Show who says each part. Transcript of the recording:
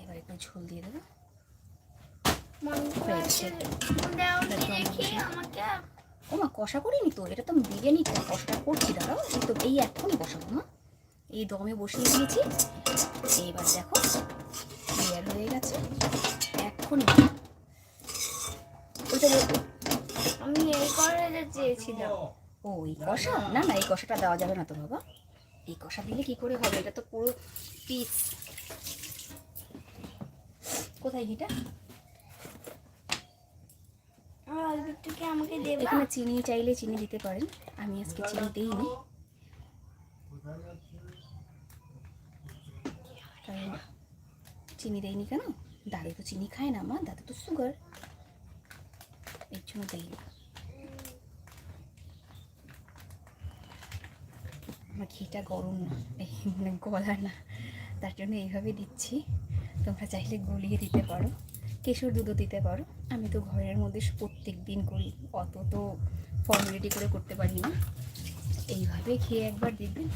Speaker 1: এবার একটু ঝোল দিয়ে দেবো। ও মা কষা করিনি তো, এটা তো বিরিয়ানি কষাটা করছি, দাঁড়াও এই তো এই এখনই বসাবো মা, এই দমে বসিয়ে দিয়েছি। এইবার দেখো ক্লিয়ার হয়ে গেছে এক্ষুনি। ওইটা
Speaker 2: আমি এই কড়াইটা চেয়েছিলাম।
Speaker 1: ও এই কষা, না না এই কষাটা দেওয়া যাবে না তো বাবা, এই কষা দিলে কি করে হবে, এটা তো পুরো পিস। কোথায় ঘিটা?
Speaker 2: আমাকে দেবে?
Speaker 1: এখানে চিনি চাইলে চিনি দিতে পারেন, আমি আজকে চিনি দিইনি, কারণ চিনি দেয়নি কেন, দাদু তো চিনি খায় না মা, দাদু তো সুগার, এর জন্য দেয়নি। আমার ঘিটা গরম না, মানে গলা না, তার জন্য এইভাবে দিচ্ছি। তোমরা চাইলে গলিয়ে দিতে পারো, কেশর দুধও দিতে পারো, আমি তো ঘরের মধ্যে প্রত্যেক দিন করি, অত তো ফর্মালিটি করে করতে পারি না। এইভাবে খেয়ে একবার দেখবেন।